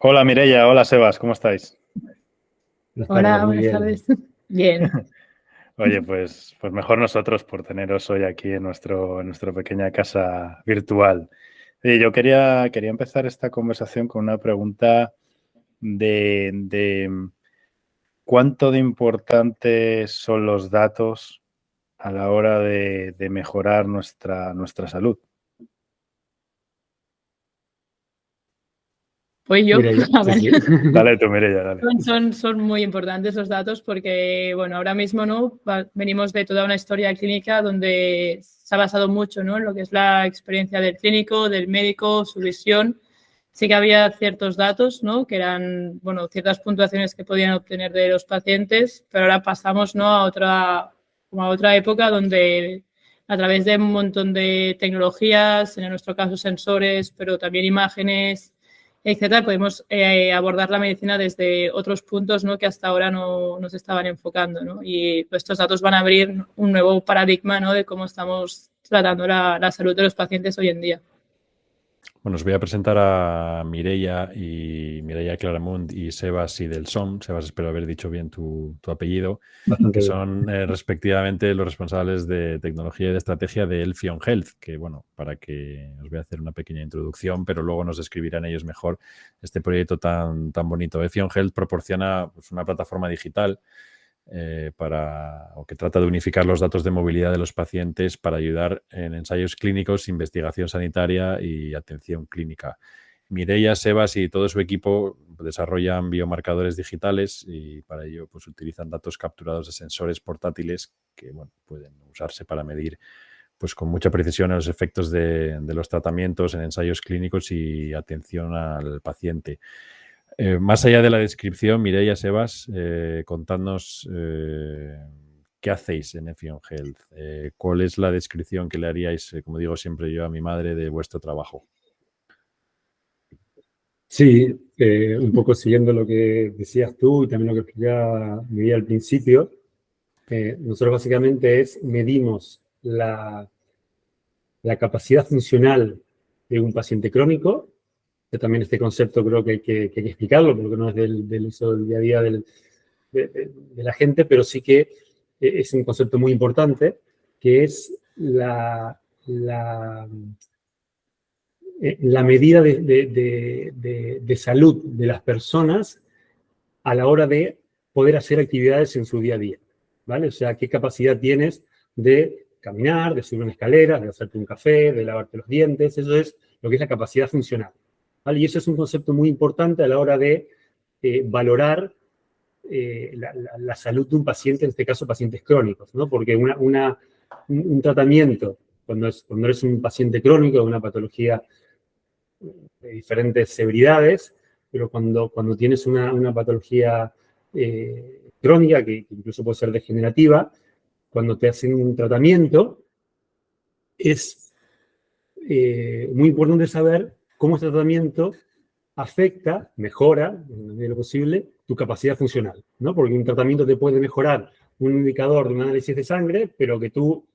Hola Mireia, hola Sebas, ¿cómo estáis? Buenas tardes, Hola, muy buenas bien. tardes. Bien. Oye, pues mejor nosotros por teneros hoy aquí en nuestra pequeña casa virtual. Y yo quería empezar esta conversación con una pregunta de cuánto de importantes son los datos a la hora de mejorar nuestra salud. Pues yo, Mira, ya, a sí, ver, sí. Dale tú, Mireia, dale. son muy importantes los datos porque, bueno, ahora mismo, ¿no? Venimos de toda una historia clínica donde se ha basado mucho, ¿no? En lo que es la experiencia del clínico, del médico, su visión. Sí que había ciertos datos, ¿no? Que eran, bueno, ciertas puntuaciones que podían obtener de los pacientes, pero ahora pasamos, ¿no? Como a otra época donde a través de un montón de tecnologías, en nuestro caso sensores, pero también imágenes, etcétera, podemos abordar la medicina desde otros puntos, ¿no? Que hasta ahora no nos estaban enfocando, ¿no? Y pues, estos datos van a abrir un nuevo paradigma, ¿no? De cómo estamos tratando la salud de los pacientes hoy en día. Bueno, os voy a presentar a Mireia Claramunt y Sebas Idelson. Sebas, espero haber dicho bien tu apellido, Bastante que bien. son respectivamente los responsables de tecnología y de estrategia de Elfion Health, que bueno, para que os voy a hacer una pequeña introducción, pero luego nos describirán ellos mejor este proyecto tan bonito. Elfion Health proporciona pues, una plataforma digital o que trata de unificar los datos de movilidad de los pacientes para ayudar en ensayos clínicos, investigación sanitaria y atención clínica. Mireia, Sebas y todo su equipo desarrollan biomarcadores digitales y para ello pues, utilizan datos capturados de sensores portátiles que bueno, pueden usarse para medir pues, con mucha precisión los efectos de los tratamientos en ensayos clínicos y atención al paciente. Más allá de la descripción, Mireia, Sebas, contadnos qué hacéis en Elfion Health. ¿Cuál es la descripción que le haríais, como digo siempre yo, a mi madre de vuestro trabajo? Sí, un poco siguiendo lo que decías tú y también lo que explicaba Miguel al principio, nosotros básicamente medimos la capacidad funcional de un paciente crónico, que también este concepto creo que hay que explicarlo, porque no es del uso del día a día de la gente, pero sí que es un concepto muy importante, que es la medida de salud de las personas a la hora de poder hacer actividades en su día a día, ¿vale? O sea, qué capacidad tienes de caminar, de subir una escalera, de hacerte un café, de lavarte los dientes, eso es lo que es la capacidad funcional, ¿vale? Y eso es un concepto muy importante a la hora de valorar la salud de un paciente, en este caso pacientes crónicos, ¿no? Porque un tratamiento, cuando eres un paciente crónico de una patología de diferentes severidades, pero cuando tienes una patología crónica, que incluso puede ser degenerativa, cuando te hacen un tratamiento, es muy importante saber cómo este tratamiento afecta, mejora, en la medida de lo posible, tu capacidad funcional, ¿no? Porque un tratamiento te puede mejorar un indicador de un análisis de sangre, pero que tú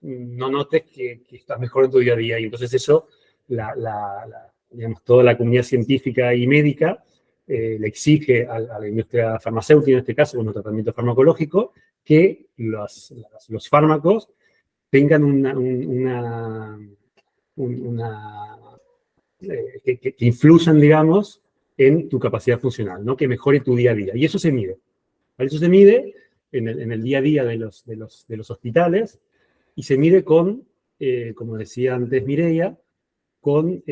no notes que estás mejor en tu día a día. Y entonces eso, digamos, toda la comunidad científica y médica le exige a la industria farmacéutica, en este caso, con un tratamiento farmacológico, que los fármacos tengan que influyan, digamos, en tu capacidad funcional, ¿no? Que mejore tu día a día. Y eso se mide. Eso se mide en el día a día de los hospitales y se mide con, como decía antes Mireia, con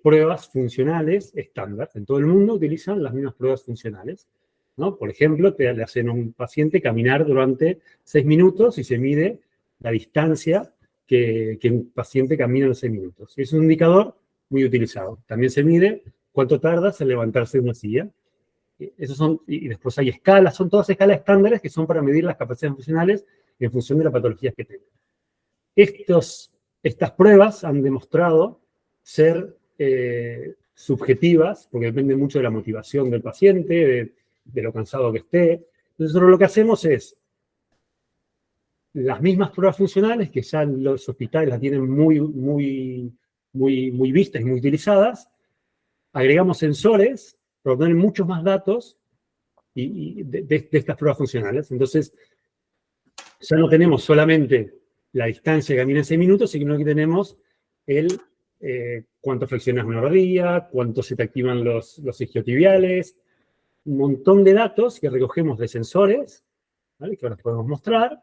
pruebas funcionales estándar. En todo el mundo utilizan las mismas pruebas funcionales, ¿no? Por ejemplo, le hacen a un paciente caminar durante 6 minutos y se mide la distancia que un paciente camina en 6 minutos. Es un indicador muy utilizado. También se mide cuánto tardas en levantarse de una silla. Y después hay escalas, son todas escalas estándares que son para medir las capacidades funcionales en función de las patologías que tengan. Estas pruebas han demostrado ser subjetivas, porque depende mucho de la motivación del paciente, de lo cansado que esté. Entonces, nosotros lo que hacemos es las mismas pruebas funcionales, que ya los hospitales las tienen muy vistas y muy utilizadas, agregamos sensores para obtener muchos más datos de estas pruebas funcionales. Entonces, ya no tenemos solamente la distancia que camina en 6 minutos, sino que tenemos cuánto flexionas una rodilla, cuánto se te activan los isquiotibiales, un montón de datos que recogemos de sensores, ¿vale? Que ahora podemos mostrar,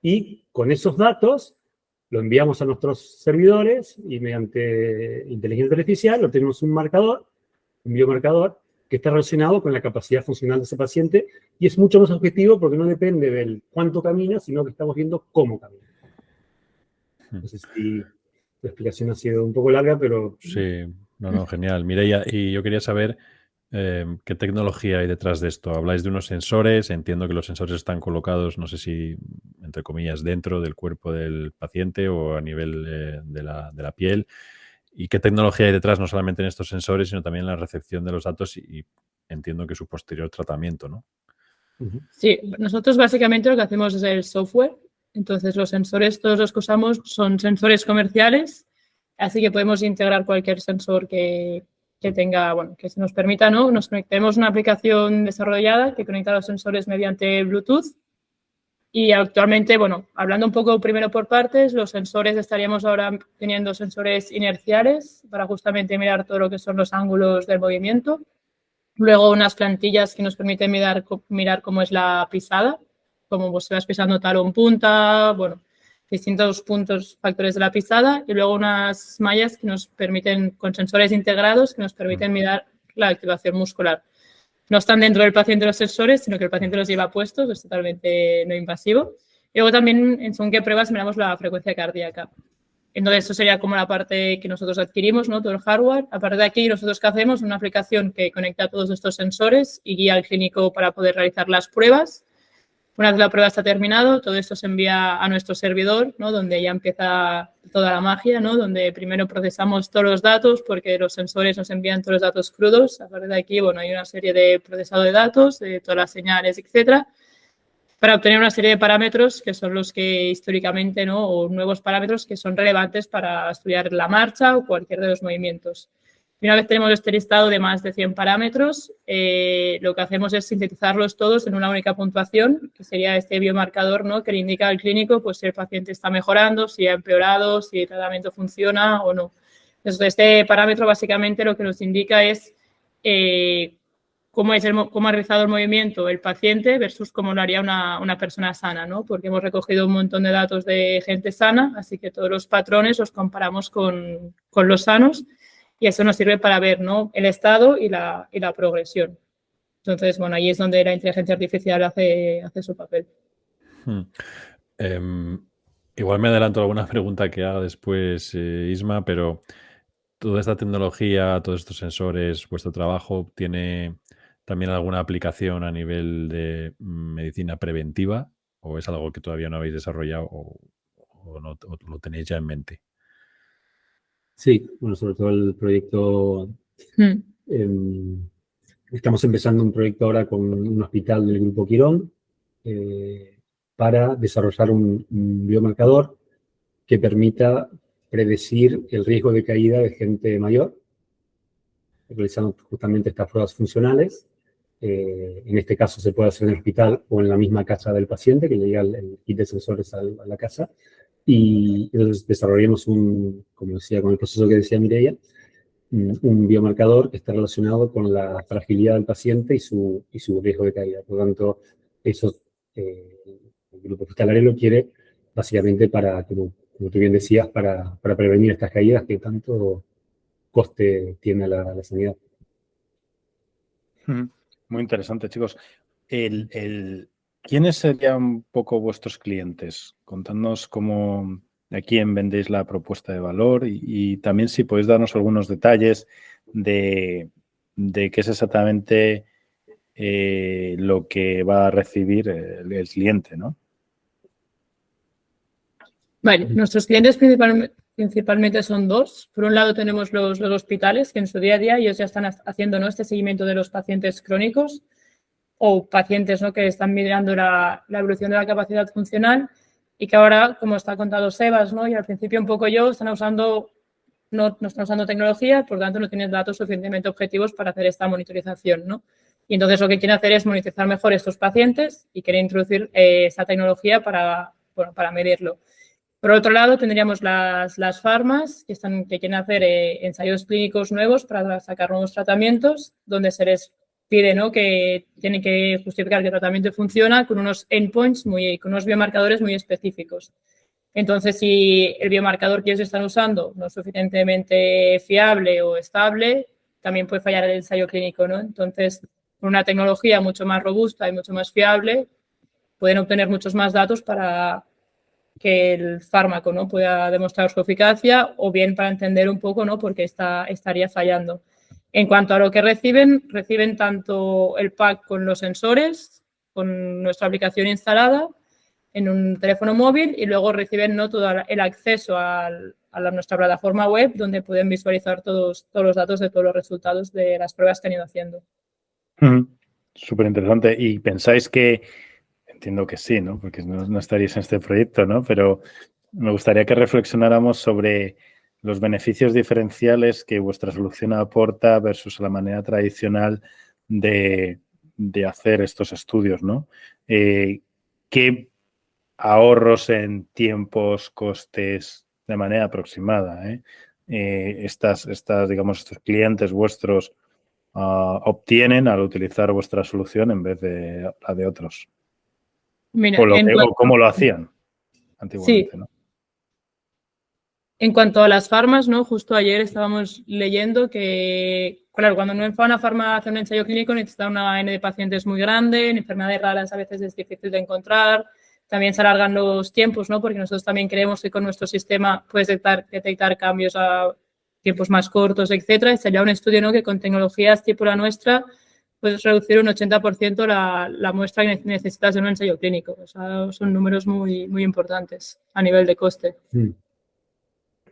y con esos datos lo enviamos a nuestros servidores y mediante inteligencia artificial obtenemos un biomarcador, que está relacionado con la capacidad funcional de ese paciente y es mucho más objetivo porque no depende del cuánto camina, sino que estamos viendo cómo camina. No sé si la explicación ha sido un poco larga, pero... Sí, no, genial. Mireia, y yo quería saber qué tecnología hay detrás de esto. Habláis de unos sensores, entiendo que los sensores están colocados, no sé si, entre comillas, dentro del cuerpo del paciente o a nivel de la piel. ¿Y qué tecnología hay detrás, no solamente en estos sensores, sino también en la recepción de los datos y entiendo que su posterior tratamiento, ¿no? Sí, nosotros básicamente lo que hacemos es el software. Entonces, los sensores, todos los que usamos, son sensores comerciales, así que podemos integrar cualquier sensor que tenga, bueno, que se nos permita, ¿no? Tenemos una aplicación desarrollada que conecta los sensores mediante Bluetooth y actualmente, bueno, hablando un poco primero por partes, los sensores estaríamos ahora teniendo sensores inerciales para justamente mirar todo lo que son los ángulos del movimiento. Luego unas plantillas que nos permiten mirar cómo es la pisada, cómo pues, se va pisando talón punta, bueno, distintos factores de la pisada. Y luego unas mallas que nos permiten, con sensores integrados, que nos permiten mirar la activación muscular. No están dentro del paciente los sensores, sino que el paciente los lleva puestos, es totalmente no invasivo. Y luego también, según qué pruebas, miramos la frecuencia cardíaca. Entonces, eso sería como la parte que nosotros adquirimos, ¿no? Todo el hardware. A partir de aquí, nosotros ¿qué hacemos? Una aplicación que conecta todos estos sensores y guía al clínico para poder realizar las pruebas. Una vez la prueba está terminado, todo esto se envía a nuestro servidor, ¿no? Donde ya empieza toda la magia, ¿no? Donde primero procesamos todos los datos porque los sensores nos envían todos los datos crudos. A partir de aquí, bueno, hay una serie de procesado de datos, de todas las señales, etcétera, para obtener una serie de parámetros que son los que históricamente, ¿no? O nuevos parámetros que son relevantes para estudiar la marcha o cualquier de los movimientos. Y una vez tenemos este listado de más de 100 parámetros, lo que hacemos es sintetizarlos todos en una única puntuación, que sería este biomarcador, ¿no? Que le indica al clínico pues, si el paciente está mejorando, si ha empeorado, si el tratamiento funciona o no. Entonces, este parámetro básicamente lo que nos indica es cómo ha realizado el movimiento el paciente versus cómo lo haría una persona sana, ¿no? Porque hemos recogido un montón de datos de gente sana, así que todos los patrones los comparamos con los sanos y eso nos sirve para ver, ¿no? El estado y la progresión. Entonces, bueno, ahí es donde la inteligencia artificial hace su papel. Igual me adelanto a alguna pregunta que haga después, Isma, pero toda esta tecnología, todos estos sensores, vuestro trabajo, ¿tiene también alguna aplicación a nivel de medicina preventiva? ¿O es algo que todavía no habéis desarrollado o lo tenéis ya en mente? Sí, bueno, sobre todo el proyecto... estamos empezando un proyecto ahora con un hospital del Grupo Quirón para desarrollar un biomarcador que permita predecir el riesgo de caída de gente mayor, realizando justamente estas pruebas funcionales. En este caso se puede hacer en el hospital o en la misma casa del paciente, que llega el kit de sensores a la casa. Y entonces desarrollamos como decía, con el proceso que decía Mireia, un biomarcador que está relacionado con la fragilidad del paciente y su riesgo de caída. Por lo tanto, eso el grupo hospitalario lo quiere básicamente para, como tú bien decías, para prevenir estas caídas que tanto coste tiene a la sanidad. Muy interesante, chicos. ¿Quiénes serían un poco vuestros clientes? Contadnos a quién vendéis la propuesta de valor y también si podéis darnos algunos detalles de qué es exactamente lo que va a recibir el cliente, ¿no? Vale, nuestros clientes principalmente son dos. Por un lado tenemos los hospitales que en su día a día ellos ya están haciendo, ¿no? Este seguimiento de los pacientes crónicos o pacientes, ¿no? Que están mirando la evolución de la capacidad funcional y que ahora, como está contado Sebas, ¿no? Y al principio un poco yo, están usando no están usando tecnología, por tanto no tienes datos suficientemente objetivos para hacer esta monitorización, ¿no? Y entonces lo que quieren hacer es monitorizar mejor estos pacientes y quieren introducir esta tecnología para medirlo. Por otro lado, tendríamos las farmas que quieren hacer ensayos clínicos nuevos para sacar nuevos tratamientos, donde se les pide, ¿no?, que tienen que justificar que el tratamiento funciona con unos endpoints, con unos biomarcadores muy específicos. Entonces, si el biomarcador que ellos están usando no es suficientemente fiable o estable, también puede fallar el ensayo clínico, ¿no? Entonces, con una tecnología mucho más robusta y mucho más fiable, pueden obtener muchos más datos para que el fármaco, ¿no?, pueda demostrar su eficacia, o bien para entender un poco, ¿no?, por qué estaría fallando. En cuanto a lo que reciben tanto el pack con los sensores, con nuestra aplicación instalada en un teléfono móvil, y luego reciben, ¿no?, todo el acceso a nuestra plataforma web, donde pueden visualizar todos los datos de todos los resultados de las pruebas que han ido haciendo. Súper interesante. ¿Y pensáis que, entiendo que sí, ¿no?, porque no estaríais en este proyecto, ¿no?, pero me gustaría que reflexionáramos sobre los beneficios diferenciales que vuestra solución aporta versus la manera tradicional de hacer estos estudios, ¿no? ¿Qué ahorros en tiempos, costes, de manera aproximada, digamos, estos clientes vuestros obtienen al utilizar vuestra solución en vez de la de otros? Mira, o cómo lo hacían antiguamente, sí. ¿no? En cuanto a las farmas, ¿no?, justo ayer estábamos leyendo que, claro, cuando una farma hace un ensayo clínico necesita una N de pacientes muy grande, en enfermedades raras a veces es difícil de encontrar, también se alargan los tiempos, ¿no?, porque nosotros también creemos que con nuestro sistema puedes detectar cambios a tiempos más cortos, etcétera, y sería un estudio, ¿no?, que con tecnologías tipo la nuestra puedes reducir un 80% la muestra que necesitas de un ensayo clínico. O sea, son números muy, muy importantes a nivel de coste.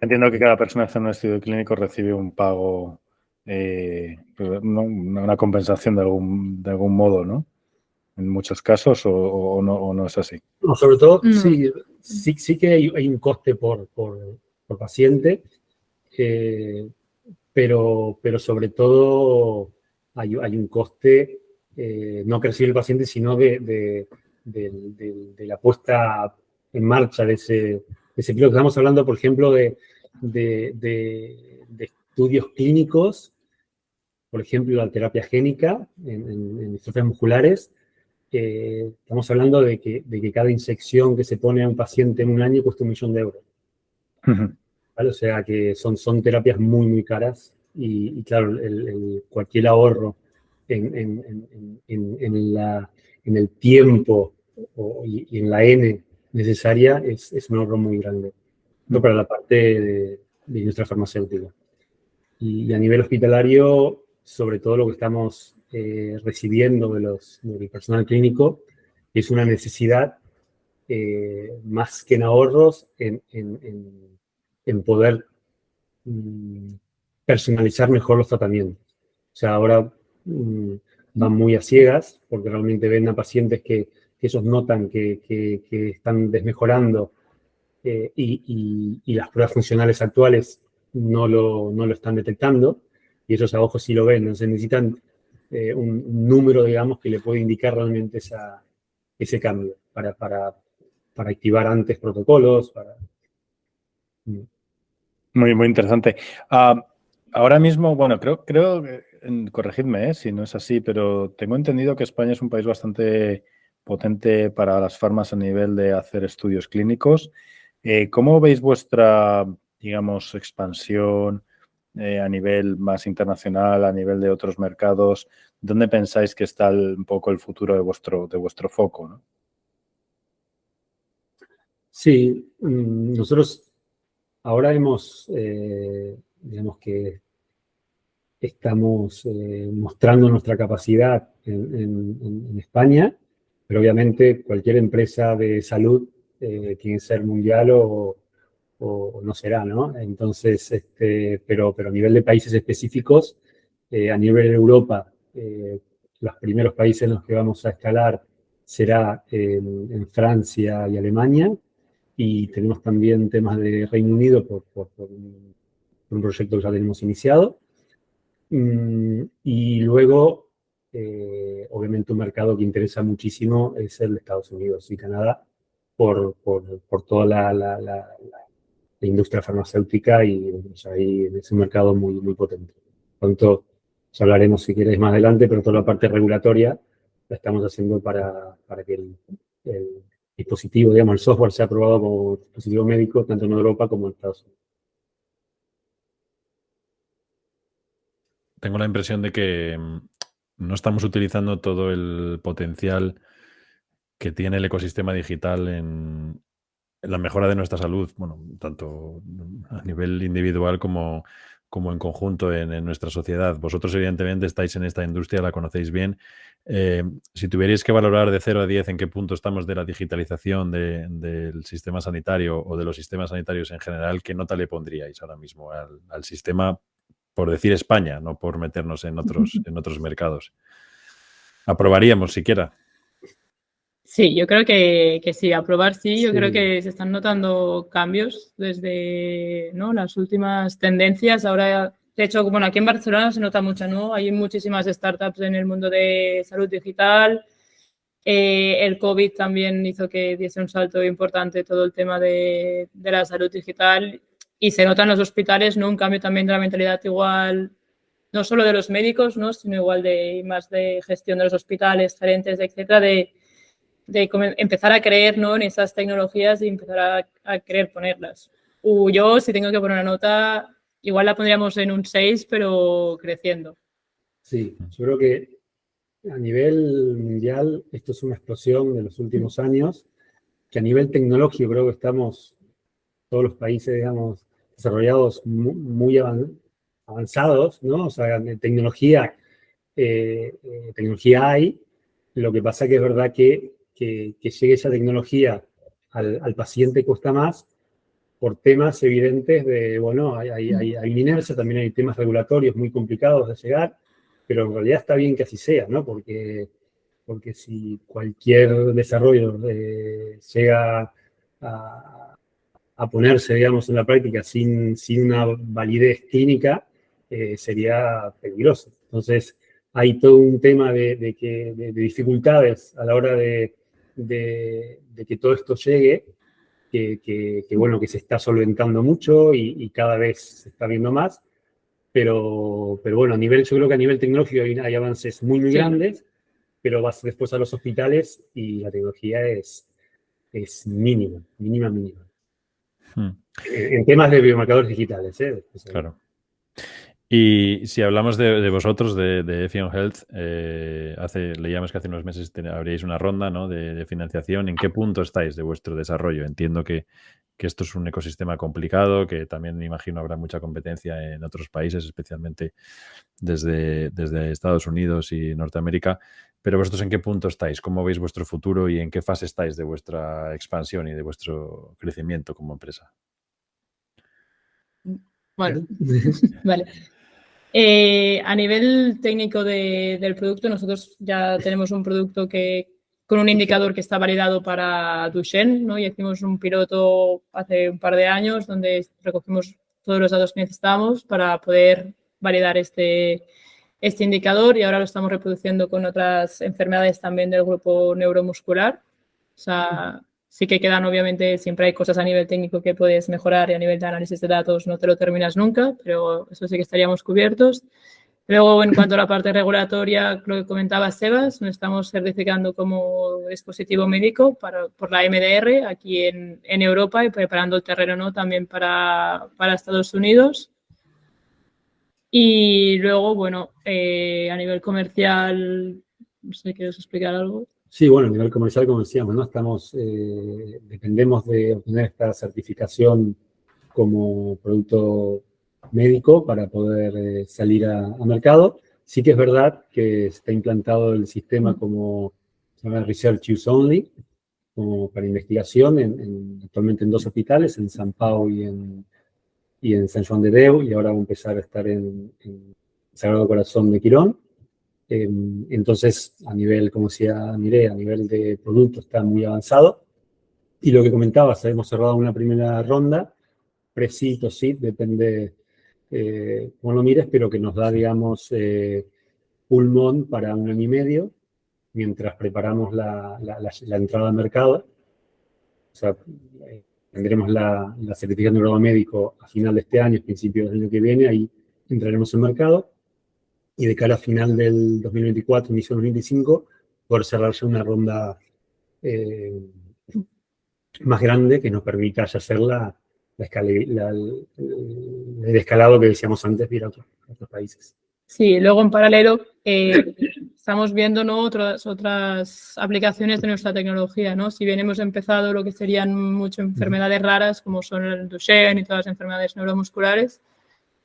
Entiendo que cada persona que hace un estudio clínico recibe un pago, ¿no?, una compensación de algún modo, ¿no?, en muchos casos, o no es así. No, sobre todo, No. sí que hay un coste por paciente, pero sobre todo hay un coste no que recibe el paciente, sino de la puesta en marcha de ese piloto. Estamos hablando, por ejemplo, de estudios clínicos, por ejemplo, la terapia génica en distrofia musculares. Estamos hablando de que cada inyección que se pone a un paciente en un año cuesta $1 millón. ¿Vale? O sea que son terapias muy, muy caras y claro, cualquier ahorro en el tiempo y en la N necesaria es un ahorro muy grande. No para la parte de industria farmacéutica. Y a nivel hospitalario, sobre todo lo que estamos recibiendo del personal clínico, es una necesidad más que en ahorros, en poder personalizar mejor los tratamientos. O sea, ahora van muy a ciegas porque realmente ven a pacientes que ellos notan que están desmejorando y las pruebas funcionales actuales no lo están detectando, y ellos a ojos sí lo ven. Entonces necesitan un número, digamos, que le puede indicar realmente ese cambio para activar antes protocolos. Muy, muy interesante. Ahora mismo, bueno, creo, corregidme si no es así, pero tengo entendido que España es un país bastante potente para las farmas a nivel de hacer estudios clínicos. ¿Cómo veis vuestra, digamos, expansión a nivel más internacional, a nivel de otros mercados? ¿Dónde pensáis que está un poco el futuro de vuestro foco, ¿no? Sí, nosotros ahora digamos que estamos mostrando nuestra capacidad en España, pero obviamente cualquier empresa de salud tiene que ser mundial o no será, ¿no? Entonces, pero a nivel de países específicos, a nivel de Europa, los primeros países en los que vamos a escalar será en Francia y Alemania, y tenemos también temas de Reino Unido por un proyecto que ya tenemos iniciado. Y luego, obviamente, un mercado que interesa muchísimo es el de Estados Unidos y Canadá por toda la industria farmacéutica y pues, ahí es un mercado muy, muy potente. Pronto ya hablaremos, si queréis, más adelante, pero toda la parte regulatoria la estamos haciendo para que el dispositivo, digamos, el software sea aprobado como dispositivo médico tanto en Europa como en Estados Unidos. Tengo la impresión de que no estamos utilizando todo el potencial que tiene el ecosistema digital en la mejora de nuestra salud, bueno, tanto a nivel individual como en conjunto en nuestra sociedad. Vosotros, evidentemente, estáis en esta industria, la conocéis bien. Si tuvierais que valorar de 0 a 10 en qué punto estamos de la digitalización del sistema sanitario o de los sistemas sanitarios en general, ¿qué nota le pondríais ahora mismo al sistema, por decir España, no por meternos en otros mercados? ¿Aprobaríamos siquiera? Sí, yo creo que sí, aprobar sí. Yo Sí. creo que se están notando cambios desde, ¿no?, las últimas tendencias. Ahora, de hecho, bueno, aquí en Barcelona se nota mucho, ¿no? Hay muchísimas startups en el mundo de salud digital. El COVID también hizo que diese un salto importante todo el tema de la salud digital y se nota en los hospitales, ¿no?, un cambio también de la mentalidad igual, no solo de los médicos, ¿no?, sino igual de más de gestión de los hospitales, gerentes, etcétera, de empezar a creer, ¿no?, en esas tecnologías y empezar a querer ponerlas. Yo, si tengo que poner una nota, igual la pondríamos en un 6, pero creciendo. Sí, yo creo que a nivel mundial esto es una explosión de los últimos años, que a nivel tecnológico creo que estamos, todos los países, digamos, desarrollados muy avanzados, ¿no? O sea, tecnología hay. Lo que pasa que es verdad que llegue esa tecnología al paciente cuesta más por temas evidentes de, bueno, hay inercia, también hay temas regulatorios muy complicados de llegar, pero en realidad está bien que así sea, ¿no? Porque si cualquier desarrollo llega a ponerse, digamos, en la práctica sin una validez clínica, sería peligroso. Entonces, hay todo un tema de dificultades a la hora de que todo esto llegue, que bueno, que se está solventando mucho y cada vez se está viendo más, pero bueno, yo creo que a nivel tecnológico hay avances muy, muy grandes, pero vas después a los hospitales y la tecnología es mínima. En temas de biomarcadores digitales, ¿eh? Claro. Y si hablamos de vosotros, de Effion Health, leíamos que hace unos meses habríais una ronda, ¿no?, de financiación. ¿En qué punto estáis de vuestro desarrollo? Entiendo que esto es un ecosistema complicado, que también me imagino habrá mucha competencia en otros países, especialmente desde Estados Unidos y Norteamérica. Pero vosotros, ¿en qué punto estáis? ¿Cómo veis vuestro futuro y en qué fase estáis de vuestra expansión y de vuestro crecimiento como empresa? Bueno, vale. A nivel técnico del producto, nosotros ya tenemos un producto con un indicador que está validado para Duchenne, ¿no? Y hicimos un piloto hace un par de años donde recogimos todos los datos que necesitamos para poder validar este indicador, y ahora lo estamos reproduciendo con otras enfermedades también del grupo neuromuscular. O sea, sí que quedan, obviamente, siempre hay cosas a nivel técnico que puedes mejorar y a nivel de análisis de datos no te lo terminas nunca, pero eso sí que estaríamos cubiertos. Luego, en cuanto a la parte regulatoria, lo que comentaba Sebas, nos estamos certificando como dispositivo médico por la MDR aquí en Europa y preparando el terreno, ¿no?, también para Estados Unidos. Y luego, bueno, a nivel comercial, no sé, ¿quieres explicar algo? Sí, bueno, a nivel comercial, como decíamos, ¿no? Dependemos de obtener esta certificación como producto médico para poder salir a mercado. Sí que es verdad que está implantado el sistema como se llama Research Use Only, como para investigación, actualmente en 2 hospitales, en San Pau y en San Juan de Déu, y ahora va a empezar a estar en Sagrado Corazón de Quirón. Entonces, a nivel, como decía Mireia, a nivel de producto está muy avanzado. Y lo que comentabas, hemos cerrado una primera ronda, pre-seed o seed, depende como lo mires, pero que nos da, digamos, pulmón para 1 año y medio, mientras preparamos la entrada al mercado. O sea, tendremos la certificación de grado médico a final de este año, principio del año que viene, ahí entraremos al mercado. Y de cara a final del 2024, inicio del 2025, poder cerrarse una ronda más grande que nos permita ya hacer el escalado que decíamos antes de ir a otros países. Sí, luego en paralelo estamos viendo, ¿no?, otras aplicaciones de nuestra tecnología, ¿no? Si bien hemos empezado lo que serían muchas enfermedades raras, como son el Duchenne y todas las enfermedades neuromusculares,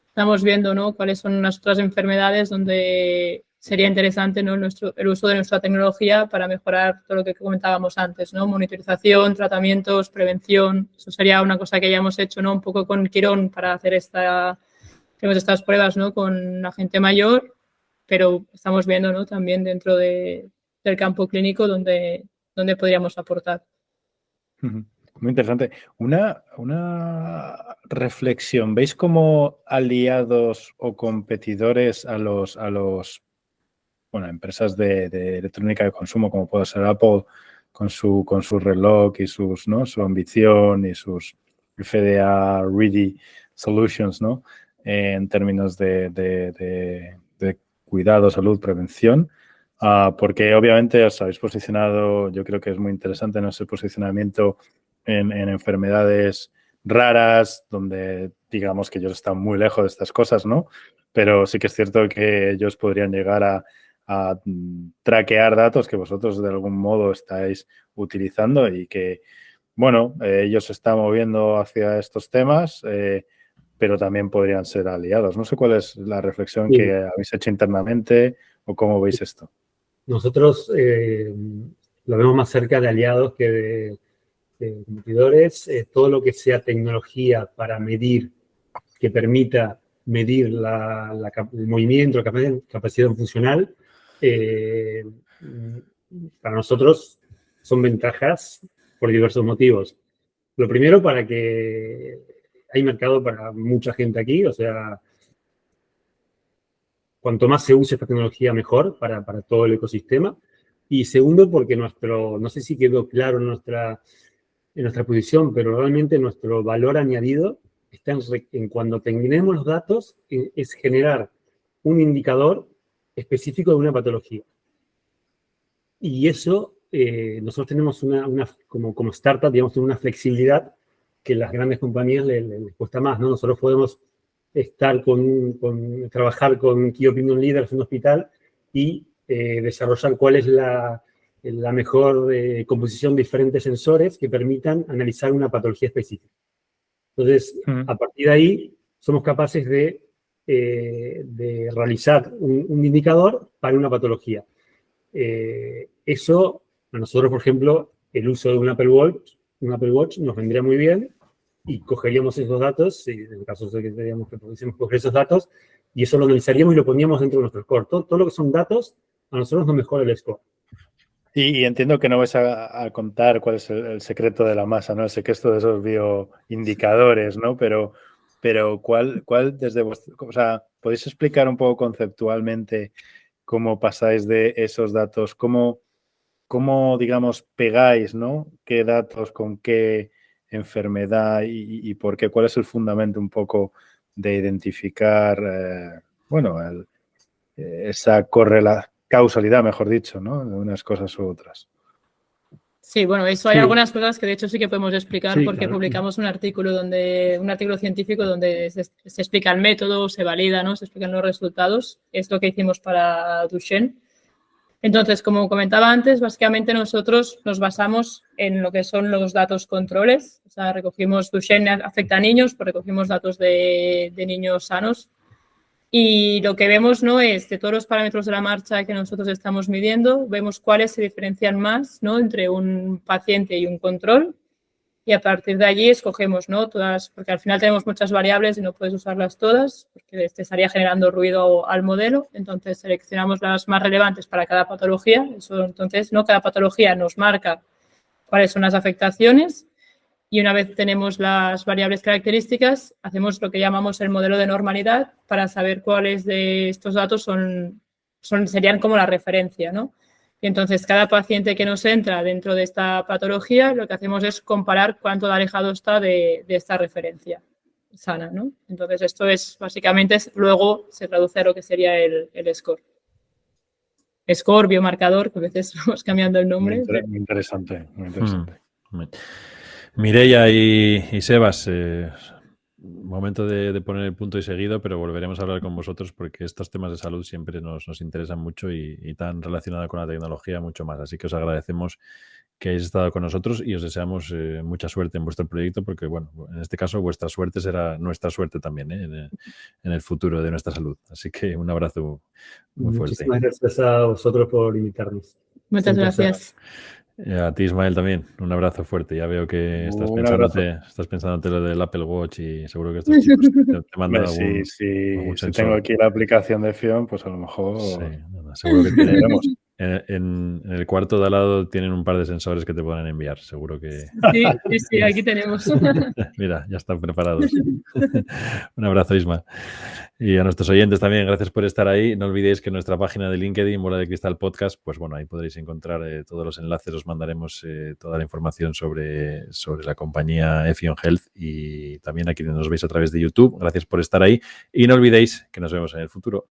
estamos viendo, ¿no?, cuáles son las otras enfermedades donde sería interesante, ¿no?, el uso de nuestra tecnología para mejorar todo lo que comentábamos antes, ¿no? Monitorización, tratamientos, prevención. Eso sería una cosa que ya hemos hecho, ¿no?, un poco con Quirón para hacer tenemos estas pruebas, ¿no?, con la gente mayor, pero estamos viendo, ¿no?, también dentro del campo clínico donde podríamos aportar. Muy interesante. Una reflexión. ¿Veis como aliados o competidores a empresas de electrónica de consumo, como puede ser Apple, con su reloj y su ambición y sus FDA Ready Solutions, ¿no?, en términos de cuidado, salud, prevención? Porque obviamente os habéis posicionado, yo creo que es muy interesante nuestro posicionamiento en enfermedades raras, donde digamos que ellos están muy lejos de estas cosas, ¿no? Pero sí que es cierto que ellos podrían llegar a traquear datos que vosotros de algún modo estáis utilizando y que, bueno, ellos se están moviendo hacia estos temas, pero también podrían ser aliados. No sé cuál es la reflexión que habéis hecho internamente o cómo veis esto. Nosotros lo vemos más cerca de aliados que de competidores. Todo lo que sea tecnología para medir, que permita medir el movimiento, la capacidad funcional, para nosotros son ventajas por diversos motivos. Lo primero, para que hay mercado para mucha gente aquí, o sea, cuanto más se use esta tecnología, mejor para todo el ecosistema. Y segundo, porque no sé si quedó claro en nuestra posición, pero realmente nuestro valor añadido está en cuando tenemos los datos, es generar un indicador específico de una patología. Y eso, nosotros tenemos como startup, digamos, una flexibilidad que las grandes compañías les cuesta más, ¿no? Nosotros podemos trabajar con Key Opinion Leaders en un hospital y desarrollar cuál es la mejor composición de diferentes sensores que permitan analizar una patología específica. Entonces, a partir de ahí, somos capaces de realizar un indicador para una patología. Eso, a nosotros, por ejemplo, el uso de un Apple Watch nos vendría muy bien y cogeríamos esos datos, en el caso de que teníamos que pudiésemos coger esos datos, y eso lo analizaríamos y lo poníamos dentro de nuestro score. Todo lo que son datos, a nosotros nos mejora el score. Y entiendo que no vais a contar cuál es el secreto de la masa, ¿no? El secreto de esos bioindicadores, ¿no? Pero ¿cuál desde vuestro... O sea, ¿podéis explicar un poco conceptualmente cómo pasáis de esos datos? ¿Cómo digamos, pegáis, ¿no? ¿Qué datos con qué enfermedad y por qué? ¿Cuál es el fundamento un poco de identificar, esa causalidad, mejor dicho, ¿no?, de unas cosas u otras? Sí, bueno, eso hay algunas cosas que de hecho sí que podemos explicar porque claro. publicamos un artículo científico donde se explica el método, se valida, ¿no?, se explican los resultados. Es lo que hicimos para Duchenne. Entonces, como comentaba antes, básicamente nosotros nos basamos en lo que son los datos controles. O sea, recogimos Duchenne afecta a niños, pues recogimos datos de niños sanos. Y lo que vemos, ¿no?, es de todos los parámetros de la marcha que nosotros estamos midiendo, vemos cuáles se diferencian más, ¿no?, entre un paciente y un control. Y a partir de allí escogemos, ¿no?, todas, porque al final tenemos muchas variables y no puedes usarlas todas porque te estaría generando ruido al modelo. Entonces seleccionamos las más relevantes para cada patología. Entonces, ¿no?, cada patología nos marca cuáles son las afectaciones Y una vez tenemos las variables características, hacemos lo que llamamos el modelo de normalidad para saber cuáles de estos datos serían como la referencia, ¿no? Y entonces, cada paciente que nos entra dentro de esta patología, lo que hacemos es comparar cuánto alejado está de esta referencia sana, ¿no? Entonces, esto es básicamente, luego se traduce a lo que sería el score. Score, biomarcador, que a veces vamos cambiando el nombre. Muy interesante, muy interesante. Mireia y Sebas, momento de poner el punto y seguido, pero volveremos a hablar con vosotros porque estos temas de salud siempre nos interesan mucho y tan relacionado con la tecnología mucho más. Así que os agradecemos que hayáis estado con nosotros y os deseamos mucha suerte en vuestro proyecto porque, bueno, en este caso vuestra suerte será nuestra suerte también en el futuro de nuestra salud. Así que un abrazo muy fuerte. Muchísimas gracias a vosotros por invitarnos. Muchas gracias. A ti, Ismael, también. Un abrazo fuerte. Ya veo que estás pensándote lo del Apple Watch y seguro que estos chicos te mandan algún si tengo aquí la aplicación de Fion, pues a lo mejor... Sí, seguro que tenemos. En el cuarto de al lado tienen un par de sensores que te pueden enviar. Seguro que... Sí, aquí tenemos. Mira, ya están preparados. Un abrazo, Isma. Y a nuestros oyentes también, gracias por estar ahí. No olvidéis que en nuestra página de LinkedIn, Bola de Cristal Podcast, pues bueno, ahí podréis encontrar todos los enlaces. Os mandaremos toda la información sobre la compañía Ephion Health y también a quienes nos veis a través de YouTube. Gracias por estar ahí. Y no olvidéis que nos vemos en el futuro.